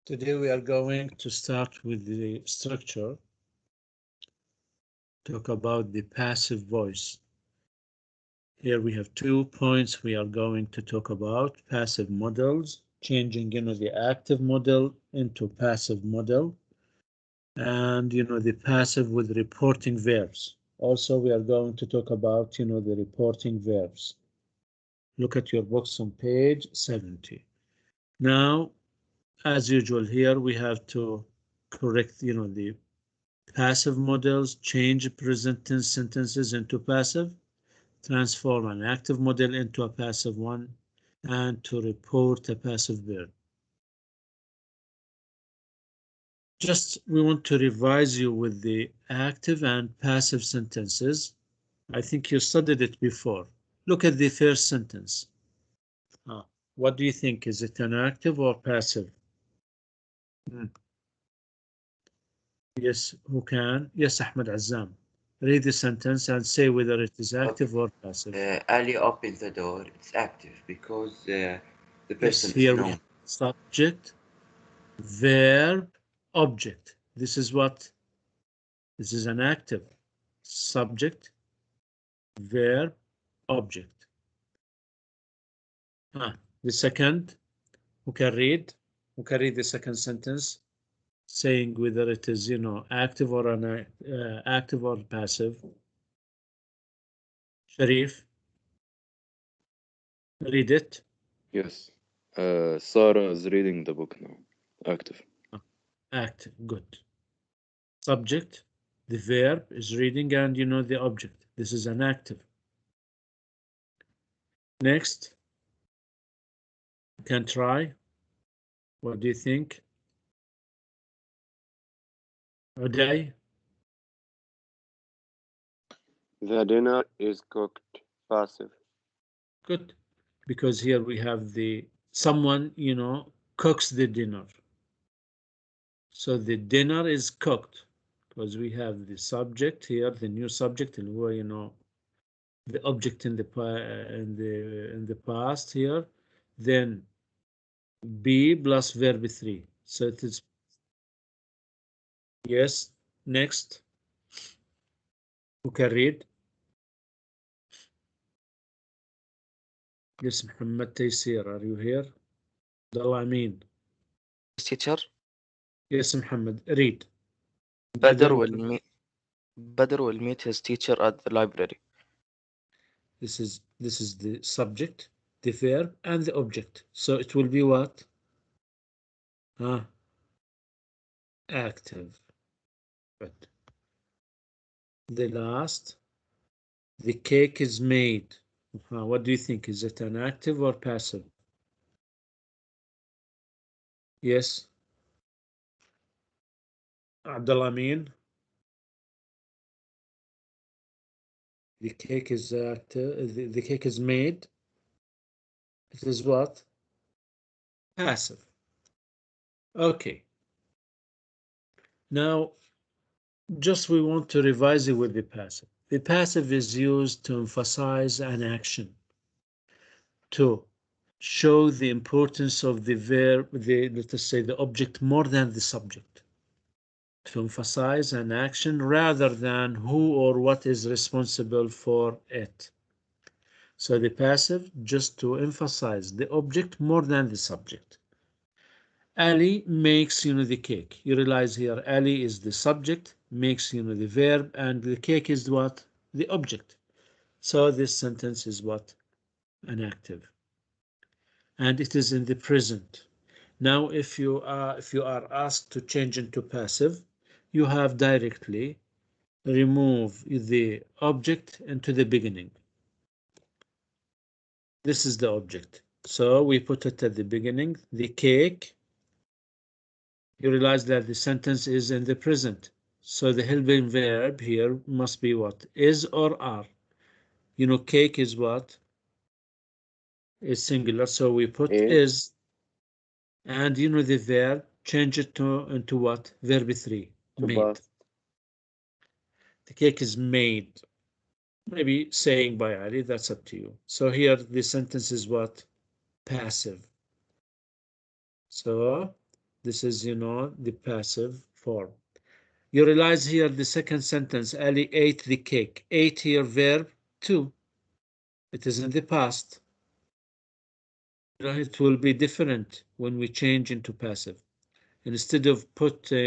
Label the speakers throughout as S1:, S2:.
S1: Today we are going to start with the structure, talk about the passive voice. Here we have 2 points we are going to talk about: passive models, changing, the active model into passive model, and, the passive with reporting verbs. Also, we are going to talk about, the reporting verbs. Look at your books on page 70. Now, as usual here, we have to correct, the passive models, change present tense sentences into passive, transform an active model into a passive one, and to report a passive verb. Just we want to revise you with the active and passive sentences. I think you studied it before. Look at the first sentence. What do you think? Is it an active or passive? Yes, who can? Yes, Ahmed Azam. Read the sentence and say whether it is active or passive.
S2: Ali opens the door. It's active because the person
S1: Yes,
S2: is
S1: here we
S2: known.
S1: have subject, verb, object. This is what? This is an active. Subject, verb, object. The second, who can read? Who can read the second sentence? Saying whether it is, active or active or passive. Sharif, read it.
S3: Yes. Sarah is reading the book now. Active.
S1: Active, good. Subject, the verb is reading, and the object. This is an active. Next, you can try. What do you think? Uday?
S4: The dinner is cooked. Passive.
S1: Good. Because here we have someone, cooks the dinner. So the dinner is cooked because we have the subject here, the new subject, and the object in the past here. Then be plus verb 3. So it is. Yes. Next. Who can read? Yes, Muhammad Taysir, are you here? Abdullah Amin.
S5: Teacher,
S1: Yes, Muhammad, read.
S5: Badr will meet his teacher at the library.
S1: This is the subject, the verb, and the object. So it will be what? Active. Good. The last, the cake is made. What do you think? Is it an active or passive? Yes. Abdullah Amin. The cake is active. The cake is made. It is what? Passive. Okay. Now, just we want to revise it with the passive. The passive is used to emphasize an action, to show the importance of the verb, let us say the object, more than the subject, to emphasize an action rather than who or what is responsible for it. So the passive, just to emphasize the object more than the subject. Ali makes, the cake. You realize here Ali is the subject, makes, the verb, and the cake is what? The object. So this sentence is what? An active. And it is in the present. Now, if you are asked to change into passive, you have directly remove the object into the beginning. This is the object. So we put it at the beginning, the cake. You realize that the sentence is in the present. So the helping verb here must be what? Is or are. Cake is what? Is singular. So we put is. And the verb, change it into what? Verb 3. Made. The cake is made. Maybe saying by Ali, that's up to you. So here the sentence is what? Passive. So This is, you know, the passive form. You realize here the second sentence, Ali ate the cake. Ate here, verb 2. It is in the past. It will be different when we change into passive. Instead of putting,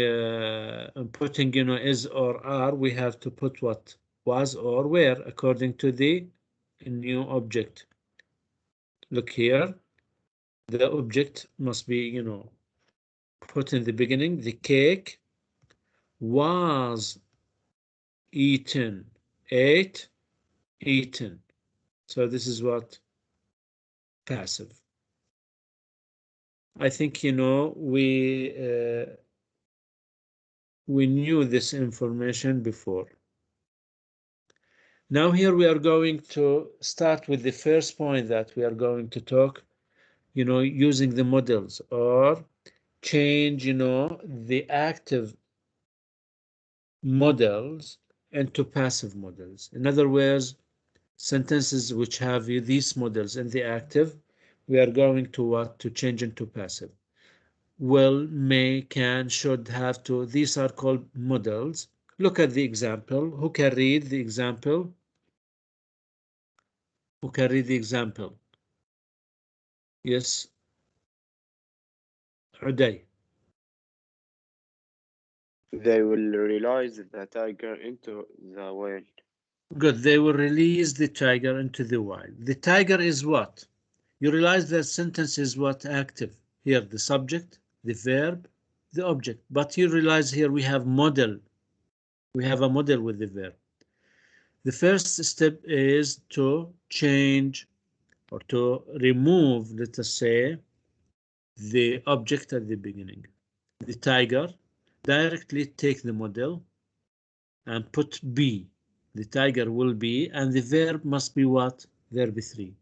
S1: you know, is or are, we have to put what? Was or were, according to the new object. Look here, the object must be, you know, put in the beginning. The cake was eaten, ate, eaten. So this is what? Passive. I think, you know, we knew this information before. Now here we are going to start with the first point that we are going to talk, you know, using the models or change, you know, the active models into passive models. In other words, sentences which have these models in the active, we are going to what? To change into passive. Will, may, can, should, have to. These are called models. Look at the example. Who can read the example? Who can read the example? Yes. Uday.
S4: They will release the tiger into the wild.
S1: Good. They will release the tiger into the wild. The tiger is what? You realize that sentence is what? Active. Here, the subject, the verb, the object. But you realize here we have model. We have a model with the verb. The first step is to change or to remove, let us say, the object at the beginning. The tiger, directly take the model and put be. The tiger will be, and the verb must be what? Verb 3,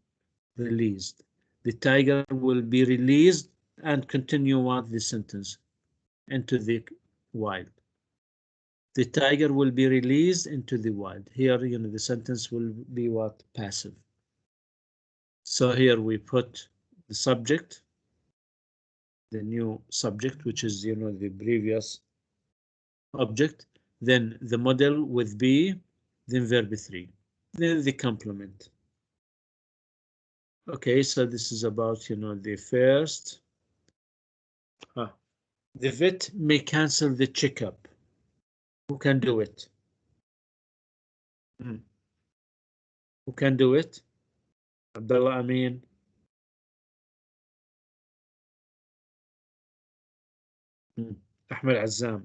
S1: released. The tiger will be released and continue what? The sentence into the wild. The tiger will be released into the wild. Here, you know, the sentence will be what? Passive. So here we put the subject, the new subject, which is, you know, the previous object, then the model with be, then verb 3, then the complement. Okay, so this is about, you know, the first. The vet may cancel the checkup. Who can do it? Who can do it? Abdullah Amin. Ahmed Azzam.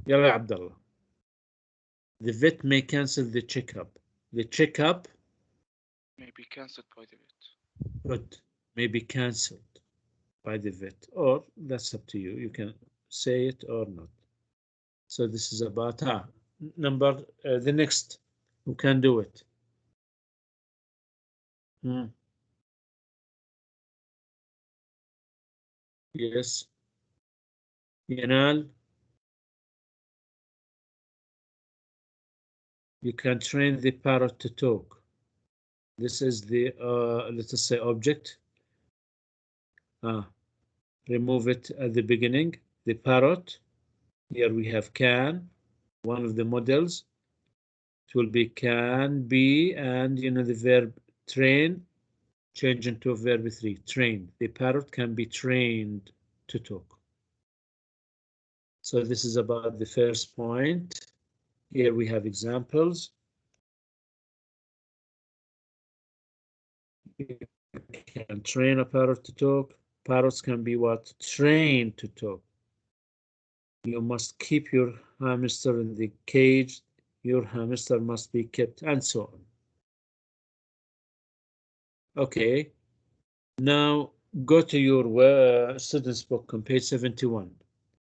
S1: يلا يا عبد الله. The vet may cancel the checkup. The checkup
S6: may be cancelled by the vet.
S1: Good. May be cancelled by the vet, or that's up to you. You can say it or not. So this is about number the next. Who can do it? Yes. Yanal. You can train the parrot to talk. This is the let us say object. Remove it at the beginning. The parrot. Here we have can. One of the models. It will be can, be, and you know the verb train. Change into verb 3. Trained. The parrot can be trained to talk. So this is about the first point. Here we have examples. You can train a parrot to talk. Parrots can be what? Trained to talk. You must keep your hamster in the cage. Your hamster must be kept, and so on. Okay. Now go to your student's book on page 71.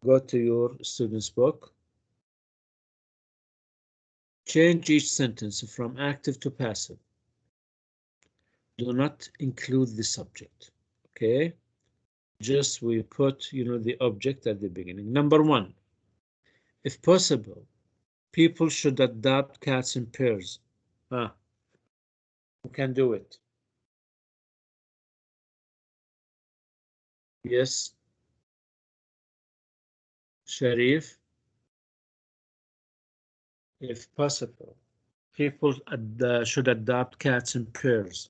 S1: Go to your student's book. Change each sentence from active to passive. Do not include the subject. Okay. Just we put, you know, the object at the beginning. Number 1, if possible, people should adopt cats in pairs. Who can do it? Yes. Sharif. If possible, people should adopt cats in pairs.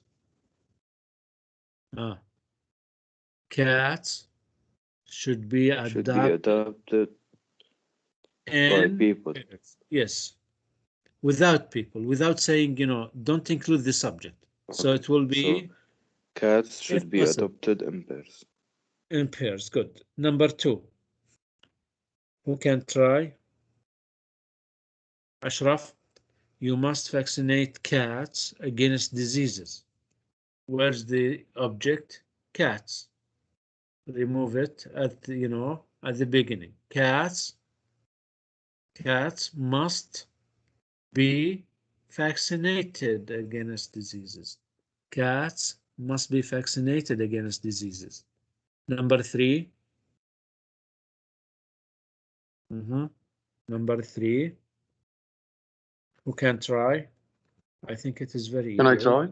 S1: Cats should be
S3: adopted by
S1: in
S3: people.
S1: pairs. Yes. Without people, without saying, don't include the subject. So
S3: Okay.
S1: it will
S3: So
S1: be
S3: cats
S1: if
S3: should be
S1: possible,
S3: adopted in pairs.
S1: in pairs. Good. Number 2. Who can try? Ashraf, you must vaccinate cats against diseases. Where's the object? Cats. Remove it at the beginning. Cats must be vaccinated against diseases. Cats must be vaccinated against diseases. Number 3. Number 3. Who can try? I think it is very
S7: Can I
S1: easy.
S7: try?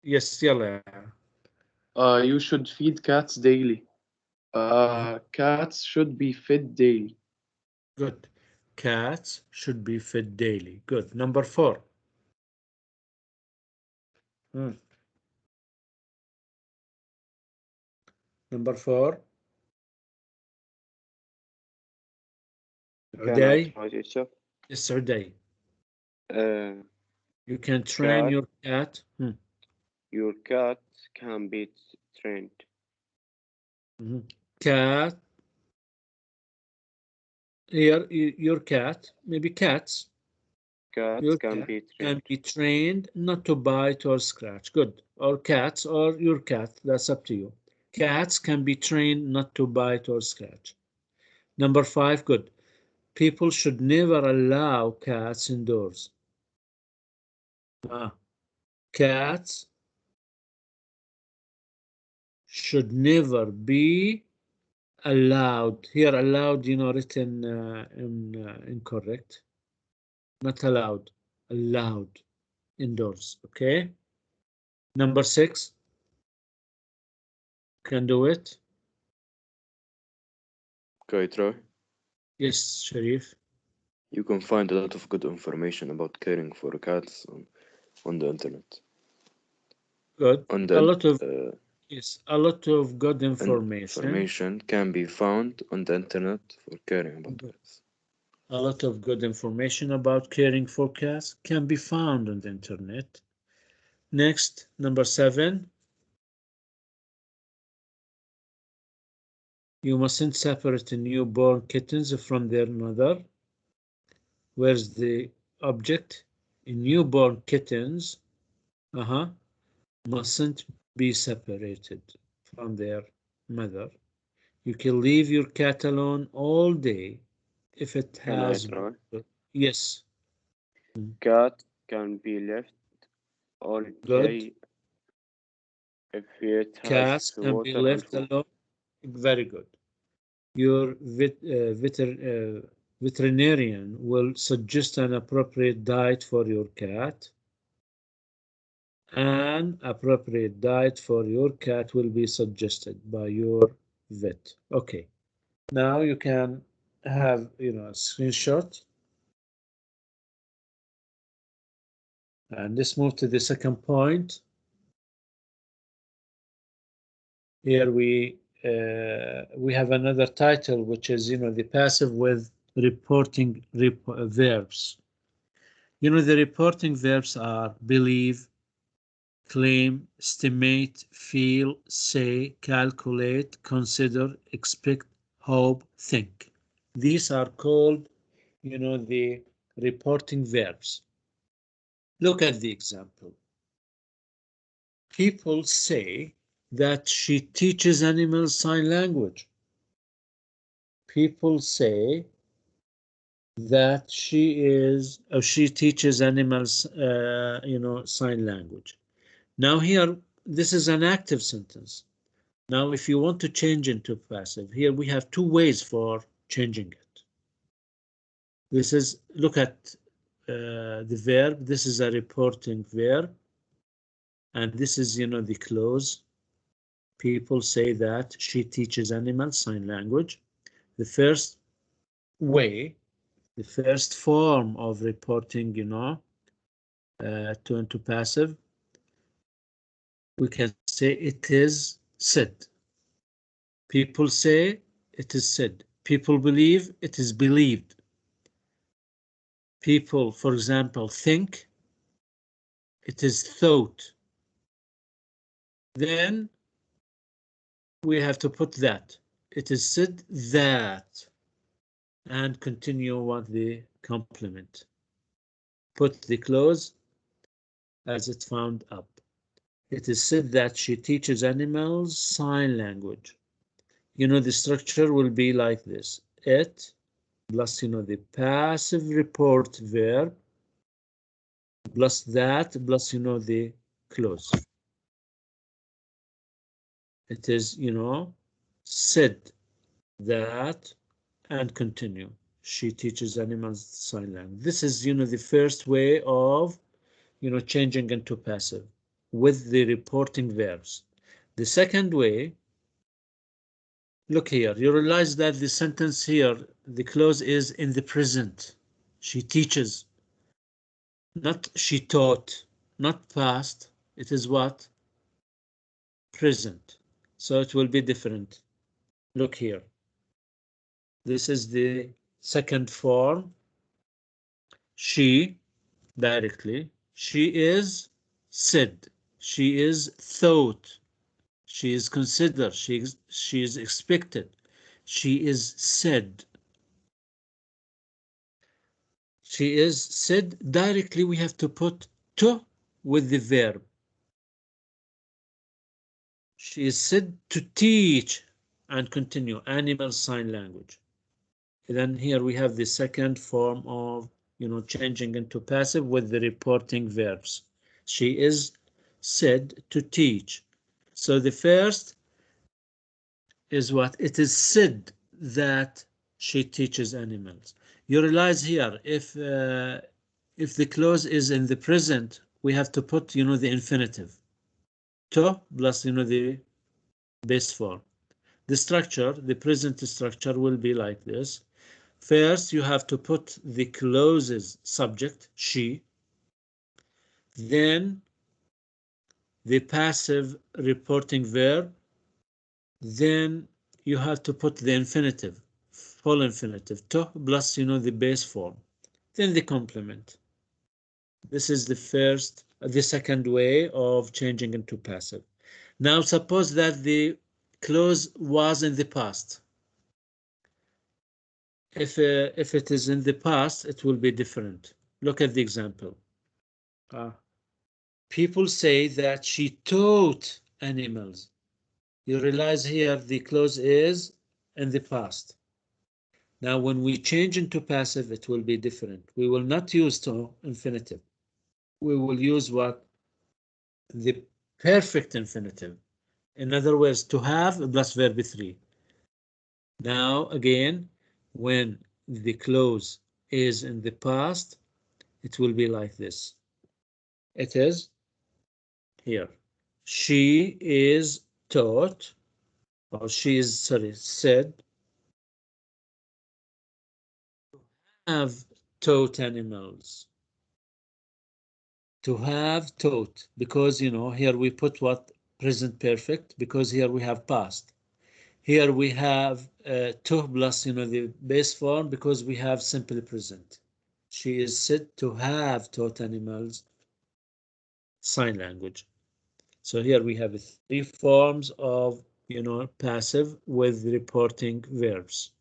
S1: Yes, yalla.
S7: You should feed cats daily. Cats should be fed daily.
S1: Good. Cats should be fed daily. Good. Number 4. Number 4.
S4: Can I
S1: Uday.
S4: try, teacher?
S1: Yes, Uday. You can train
S4: Cat.
S1: your cat.
S4: Your cat can be trained.
S1: Cat. Here, your cat, maybe cats.
S4: Cats
S1: Your
S4: can
S1: cat
S4: be trained.
S1: can be trained not to bite or scratch. Good. Or cats or your cat. That's up to you. Cats can be trained not to bite or scratch. Number 5. Good. People should never allow cats indoors. Cats should never be allowed. Here, allowed, written incorrect. Not allowed. Allowed indoors. Okay. Number 6. Can do it.
S3: Can I try?
S1: Yes, Sharif.
S3: You can find a lot of good information about caring for cats on the internet.
S1: Good.
S3: On
S1: A lot of
S3: yes,
S1: a lot of good information.
S3: Information can be found on the internet for caring about cats.
S1: A lot of good information about caring for cats can be found on the internet. Next, number 7. You mustn't separate newborn kittens from their mother. Where's the object? Newborn kittens mustn't be separated from their mother. You can leave your cat alone all day if it has.
S4: Can I try?
S1: Yes.
S4: Cat can be left all
S1: Good.
S4: day if it
S1: Cats
S4: has
S1: can be
S4: water and
S1: left
S4: food.
S1: alone. Very good. Your veterinarian will suggest an appropriate diet for your cat. An appropriate diet for your cat will be suggested by your vet. Okay. Now you can have, a screenshot. And let's move to the second point. Here we have another title, which is, the passive with reporting verbs. The reporting verbs are believe, claim, estimate, feel, say, calculate, consider, expect, hope, think. These are called, the reporting verbs. Look at the example. People say that she teaches animals sign language. People say that she teaches animals, sign language. Now here, this is an active sentence. Now, if you want to change into passive, here we have 2 ways for changing it. This is, look at the verb. This is a reporting verb. And this is, the clause. People say that she teaches animals sign language. The first way, the first form of reporting, you know, to into passive, we can say it is said. People say it is said. People believe it is believed. People, for example, think it is thought. Then we have to put that. It is said that, and continue with the complement. Put the clause as it found up. It is said that she teaches animals sign language. You know, the structure will be like this. It plus, you know, the passive report verb plus that plus, you know, the clause. It is, you know, said that and continue. She teaches animals sign language. This is, you know, the first way of, you know, changing into passive with the reporting verbs. The second way, look here, you realize that the sentence here, the clause is in the present. She teaches, not she taught, not past. It is what? Present. So it will be different. Look here. This is the second form. She, directly. She is said. She is thought. She is considered. She is expected. She is said. She is said. Directly we have to put to with the verb. She is said to teach and continue animal sign language. And then here we have the second form of, you know, changing into passive with the reporting verbs. She is said to teach. So the first is what? It is said that she teaches animals. You realize here, if the clause is in the present, we have to put, you know, the infinitive. To plus, you know, the base form. The structure, the present structure will be like this. First, you have to put the clause's subject, she. Then the passive reporting verb. Then you have to put the infinitive, full infinitive, to plus, you know, the base form. Then the complement. This is the second way of changing into passive. Now suppose that the clause was in the past. If it is in the past, it will be different. Look at the example. People say that she taught animals. You realize here the clause is in the past. Now, when we change into passive, it will be different. We will not use to infinitive. We will use what? The perfect infinitive. In other words, to have plus verb 3. Now, again, when the clause is in the past, it will be like this. It is here. She is taught, or she is, sorry, said to have taught animals. To have taught, because, you know, here we put what? Present perfect, because here we have past. Here we have to plus, you know, the base form, because we have simple present. She is said to have taught animals sign language. So here we have 3 forms of, you know, passive with reporting verbs.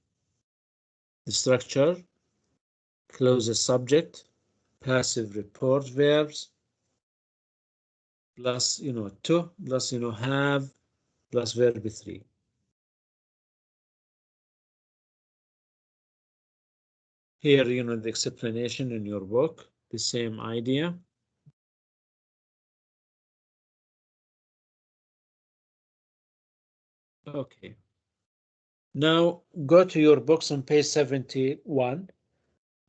S1: The structure, clause subject, passive report verbs, plus, you know, to plus, you know, have plus verb 3. Here, you know, the explanation in your book, the same idea. Okay. Now go to your books on page 71,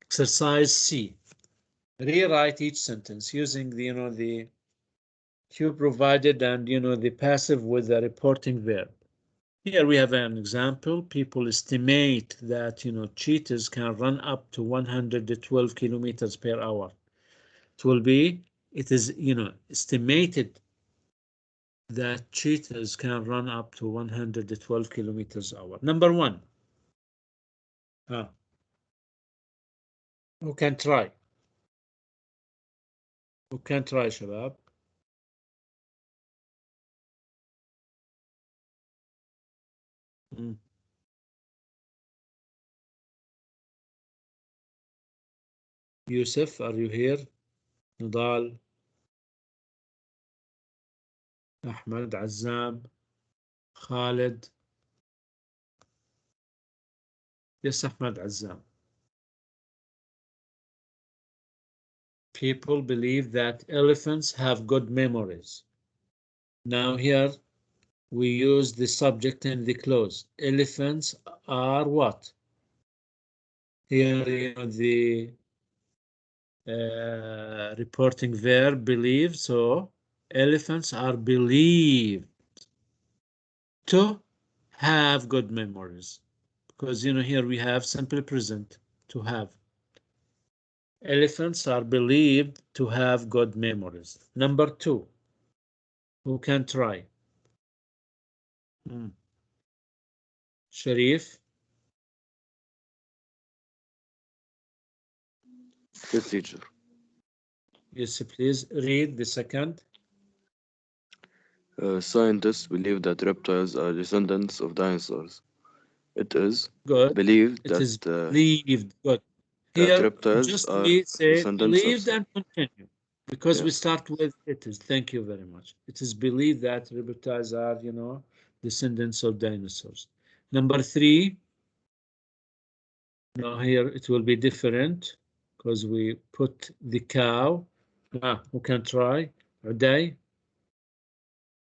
S1: exercise C. Rewrite each sentence using the, you know, the Q provided and the passive with the reporting verb. Here we have an example. People estimate that cheetahs can run up to 112 kilometers per hour. It is estimated that cheetahs can run up to 112 kilometers per hour. Number one. Who can try? Who can try, شباب? Yusuf, are you here? Nidal, Ahmed, Azzam, Khalid. Yes, Ahmed, Azzam. People believe that elephants have good memories. Now here we use the subject and the clause. Elephants are what? Here the reporting verb believe, so elephants are believed to have good memories, because here we have simple present, to have. Elephants are believed to have good memories. Number two, who can try? Sharif?
S3: Yes, teacher.
S1: Yes, please read the second.
S3: Scientists believe that reptiles are descendants of dinosaurs. It is
S1: Good.
S3: believed
S1: It
S3: that
S1: is believed. Good.
S3: that
S1: Here,
S3: reptiles
S1: just
S3: are
S1: we say
S3: descendants
S1: believed
S3: of
S1: and continue, because
S3: Yeah.
S1: we start with it is. Thank you very much. It is believed that reptiles are, descendants of dinosaurs. Number three. Now here it will be different because we put the cow. Who can try? Uday.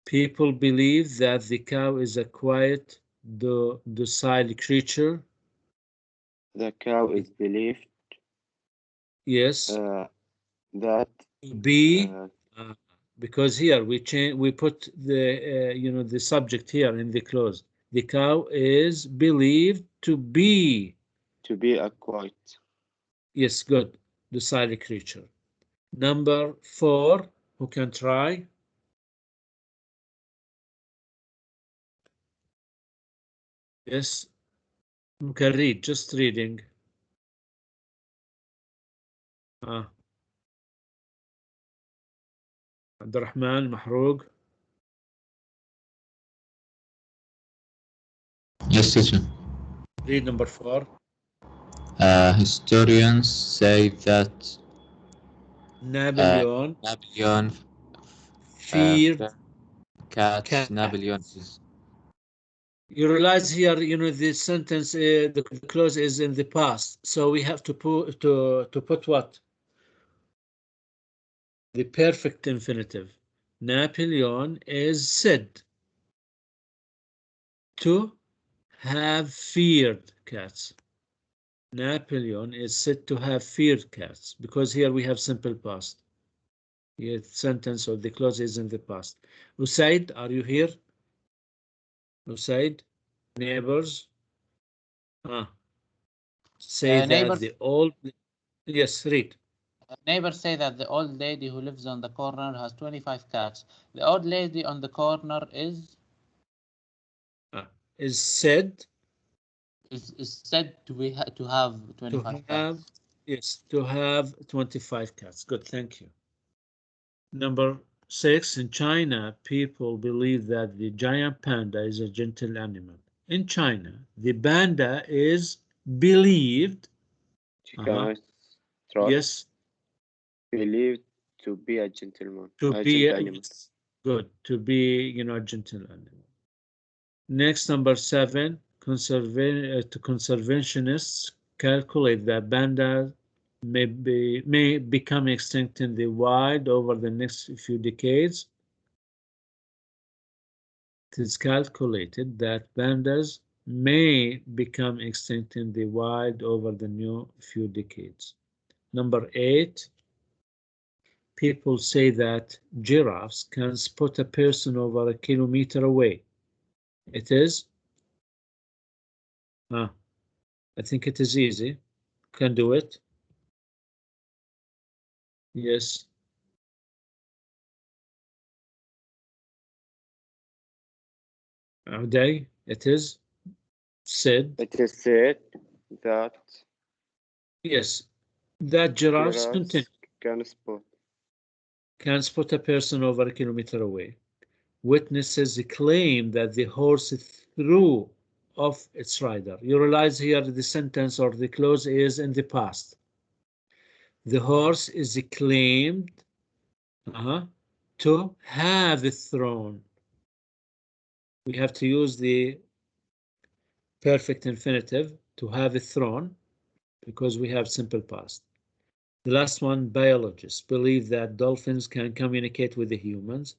S1: People believe that the cow is a quiet, docile creature.
S4: The cow is believed
S1: Yes.
S4: that
S1: B. Because here we put the the subject here in the clause. The cow is believed to be
S4: a quiet.
S1: Yes, good. Docile creature. Number four, who can try? Yes, who can read? Just reading. Abdurrahman Mahroug.
S8: Yes, teacher.
S1: Read number four.
S8: Historians say that
S1: Napoleon feared
S8: cats.
S1: cats.
S8: Napoleon is.
S1: You realize here, the sentence, the clause is in the past, so we have to put what? The perfect infinitive. Napoleon is said to have feared cats. Napoleon is said to have feared cats, because here we have simple past. Here, sentence or the clause is in the past. Usaid, are you here? Usaid, neighbors. Say that the old. Yes, read.
S9: Neighbors say that the old lady who lives on the corner has 25 cats. The old lady on the corner is
S1: said
S9: to have 25 cats.
S1: Yes, to have 25 cats. Good, thank you. Number 6, in China, people believe that the giant panda is a gentle animal. In China, the panda is believed. Yes.
S4: Believed to be a gentleman.
S1: To be animal. Good. To be, a gentle animal. Next, number 7, conservationists calculate that pandas may become extinct in the wild over the next few decades. It is calculated that pandas may become extinct in the wild over the few decades. Number 8, people say that giraffes can spot a person over a kilometer away. It is? I think it is easy. Can do it. Yes. Day, it is said.
S4: It is said that
S1: Yes, that giraffes
S4: giraffes
S1: can spot a person over a kilometer away. Witnesses claim that the horse threw off its rider. You realize here the sentence or the clause is in the past. The horse is claimed to have thrown. We have to use the perfect infinitive to have thrown because we have simple past. The last one, biologists believe that dolphins can communicate with the humans.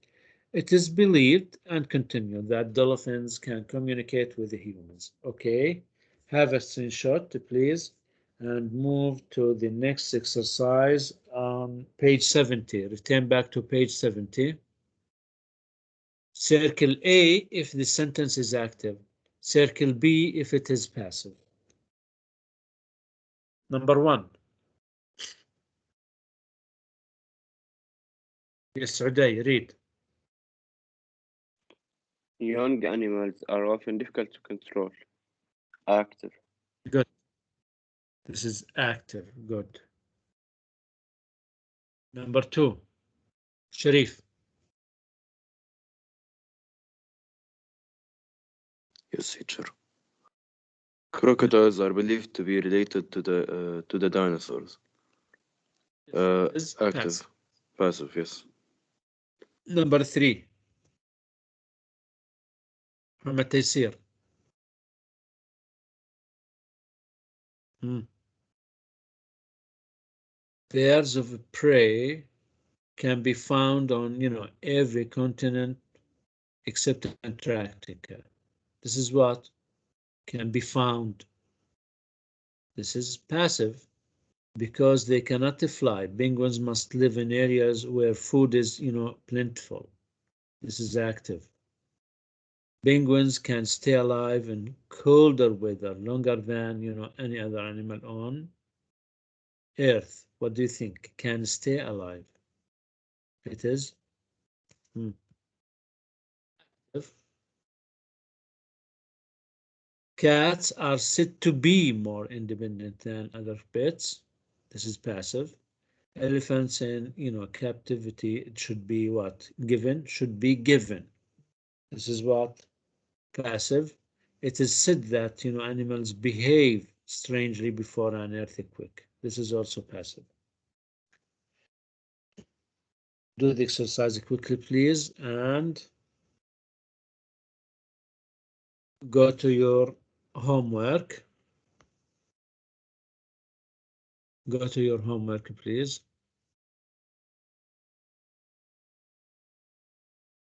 S1: It is believed and continue that dolphins can communicate with the humans. Okay, have a screenshot, please, and move to the next exercise on page 70. Return back to page 70. Circle A if the sentence is active. Circle B if it is passive. Number 1. Yes, Uday, read.
S4: young animals are often difficult to control. Active.
S1: Good. This is active. Good. Number 2. Sharif.
S3: Yes, teacher. Crocodiles are believed to be related to the dinosaurs.
S1: Is
S3: Active. Passive, yes.
S1: Number 3. Muhammad Taysir. Birds of prey can be found on, every continent except Antarctica. This is what can be found. This is passive because they cannot fly. Penguins must live in areas where food is, plentiful. This is active. Penguins can stay alive in colder weather longer than, any other animal on Earth. What do you think? Can stay alive? It is active. Cats are said to be more independent than other pets. This is passive. Elephants in, captivity, it should be what? Given, should be given. This is what? Passive. It is said that, animals behave strangely before an earthquake. This is also passive. Do the exercise quickly, please, and go to your homework. Go to your homework, please.